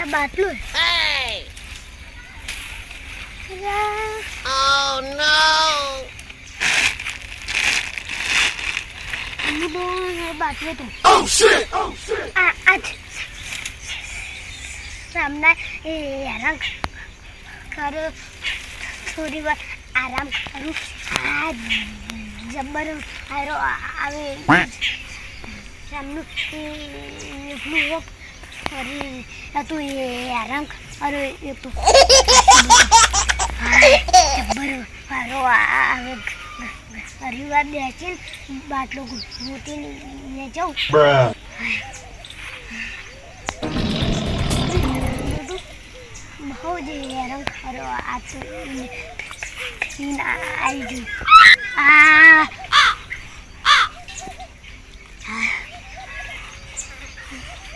બાટલું Oh no! Oh shit! Oh shit! સામના એ આરામ કરો થોડી વાર આરામ કરું આ જબર આરો આવે સામનું એટલું અરે તું એ આરામ અરે એ તો જબર આરો આવે પરિવાર બેસીને બાટલો મૂકીને જાઉં બહુ જ હેરાન ખરો આ તો આવી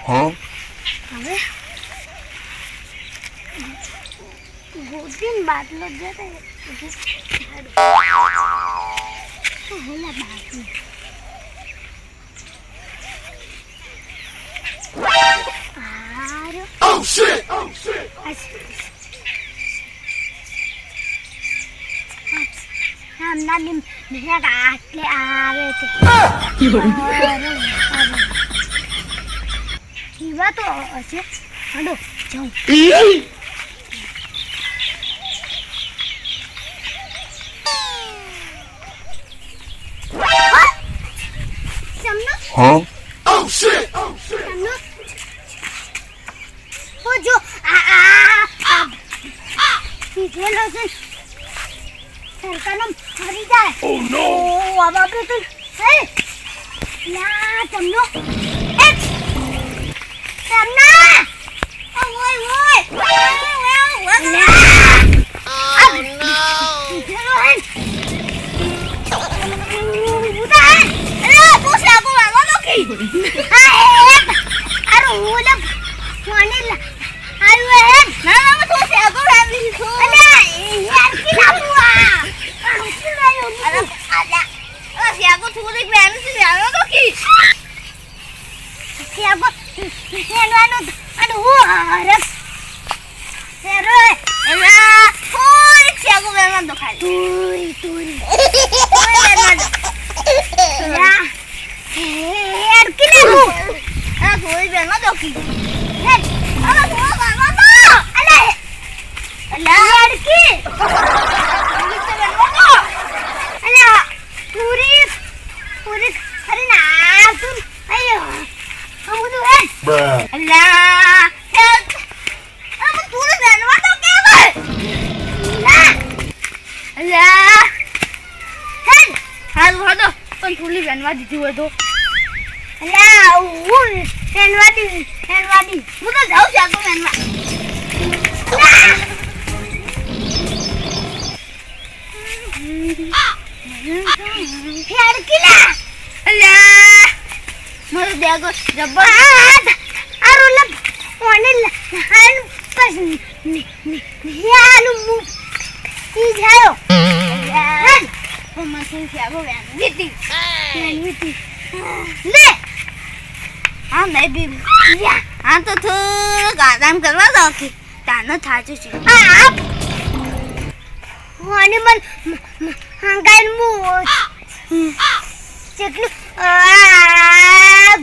ગયું હવે ગોતીને બાટલો જતો હોલા બાટલો Oh shit! Oh shit! હમણાં મેં આટલે આવે છે જીવા તો હશે હડો જાઉં Oh shit! Oh shit! જો પીધેલો છે સરકારનો મરી જાય. Oh no! આ બાપરે તો હે લા તમનો એક તમના ઓય ઓય Oh no! પીધેલો હે ઉડા અરે પૂછ લાગો વાગો કી હા અરે ઓલા કોને આયો હે ના ના તો સે આગો આવી છો અરે યાર કી લાગુઆ અરે અલા સે આગો થોડી બેન સે આયો તો કી સે આગો સેવાનો અને હું અરે સેરો એલા થોડી સે આગો બેન તો ખાલી તુરી યા યાર કી લાગુ આ થોડી બેન તો કી દીધી હોય તો અલ્યા હું હેનવાડી હું તો જાઉં છું આગળ હેનવા હેડકીલા અલ્યા મારો દેગો જબર આ રોલા કોને હાન પસ યાલું મુ ઈ જાયો અલ્યા મમ્મા સે આગળ વેન વીતી લે હા નહીં બી હા તો થોડુંક આરામ કરવા દો કે તાનો થાચું છે અને મન ગાયન મુ જેટલું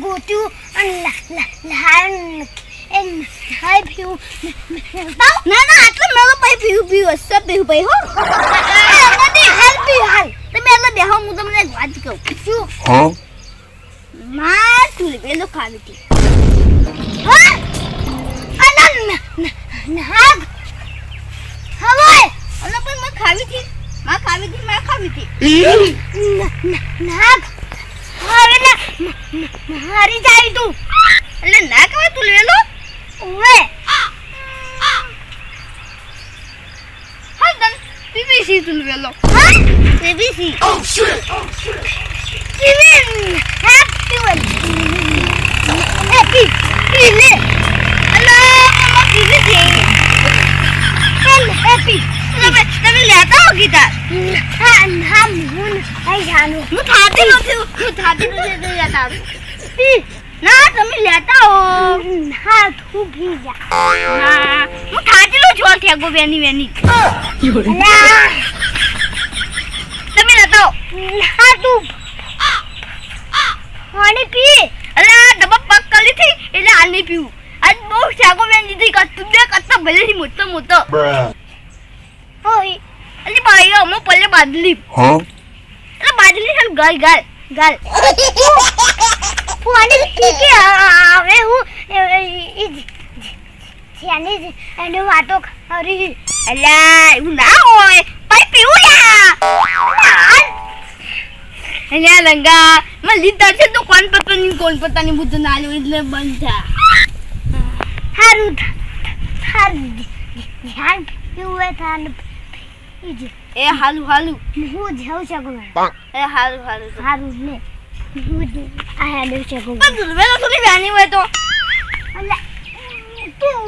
ગોત્યું અને લાન એમ હાય પીવું ના ના આટલું મેલો પઈ પીવું હશે પીવું પઈ હો નથી હાલ પીવું હાલ તમે એટલે બેહો હું તમને Huh? માં તું પેલો ખાવી હતી હા અનન નાગ હવે અન પણ માં ખાવી હતી નાગ હવે ના મારી જાય તું એટલે ના કહેવાય તું લેલો ઓવે હા દન પીપીસી તું લેલો હા PPC Oh shit! Oh shit! Even happy one. Happy. Really. Hello, mama. Really. Happy. તમે લેતા હો ગીટાર હા હું આઈ જાનું હું થાતી નથી લેતા ના તમે લેતા હો હા તું ભી જા હા હું થાતી છું ઠેગો વેની તમે લેતા હો હા તું પાણી પી અલા ડબ્બા પક કરી થી એટલે આ નહીં પીવું આજ બહુ ઠેગો વેની દીધી કતું બે કત્તા ભલેથી મોટો Bruh. ઓય અલી ભાઈ અમો પલ્લે બાદલી Huh? એટલે બાદલી છે ગાલ પાણી પી કે આવે હું છેની એનો વાતો કરી અલા એવું ના હોય ભાઈ પીવું યા અલ્યા લંગા મને લીધા છે તો કોણ પતાની બુદ્ધ ના લ્યો એટલે બંધ થા હારું ધ્યાન પીવું થાન એ હાલું હું જાઉં છું ગોવા એ હારું ને હું આ હાલું છે ગોવા પણ વેલો થોડી જાની હોય તો અલ્યા તું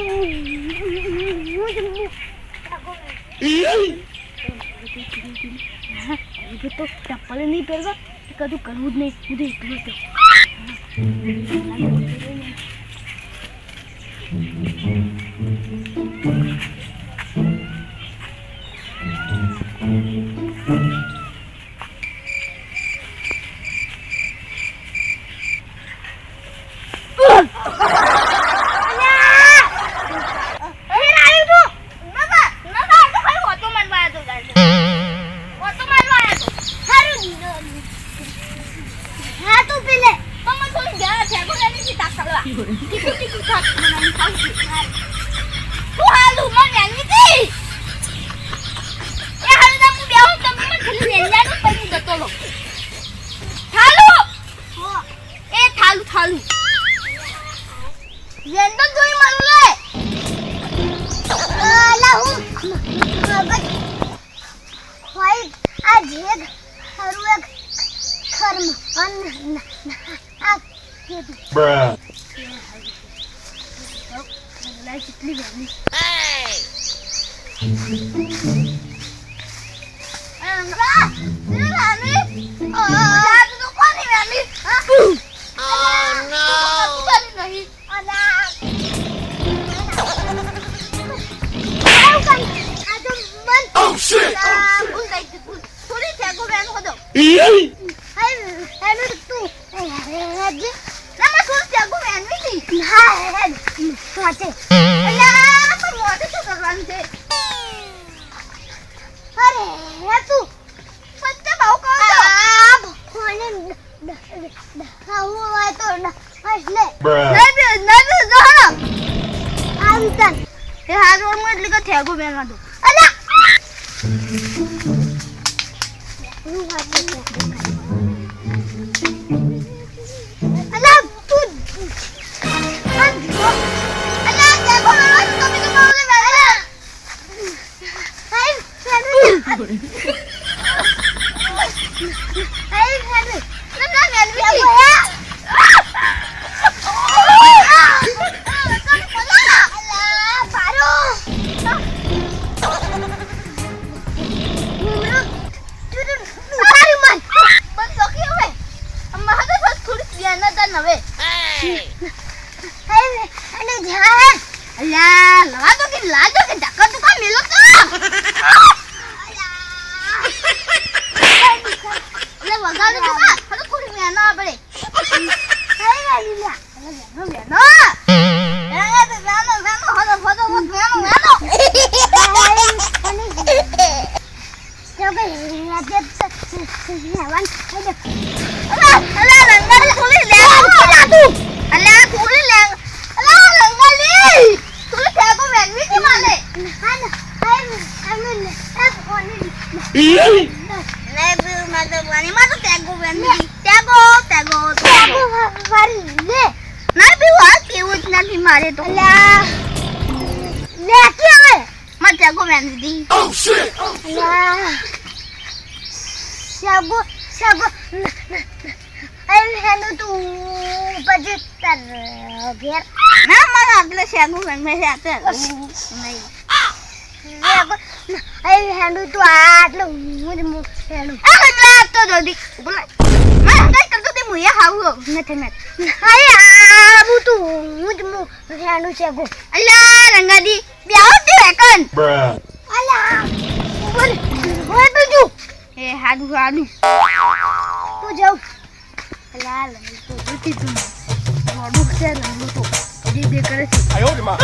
તો ચપ્પલ નહીં પહેરવા કદું કરવું જ નહીં ઉદય એટલું તો Bruh. Oh shit! અલા જે લેવાન અલા રંગાલી થોડી લે અલા થોડી લે અલા રંગાલી થોડી તેગો વેગવી કે માલે હા ના આઈ લે આ કોની લે બી માં તો તેગો વેગવી તેગો વારી લે ના બી વાત કેવું જ નથી મારે તો અલા લે કે હવે માં તેગો વેગવી Oh shit! અલા Sago, I'm heading to Bajitar. Nah, mana ada sago yang masih ada. I'm heading to Adlo. Ah, gelap tu jadi. Mana dah kerja di muya hawu, net. Ayah, butu, mujmu heading sago. Allah, rangadi, biar tu kan. Bruh. Allah, boleh tuju. હાડું તું જાઉં લાલ તો જોતી તું મોડું છે ને મોટું જે કરે છે I owed him up.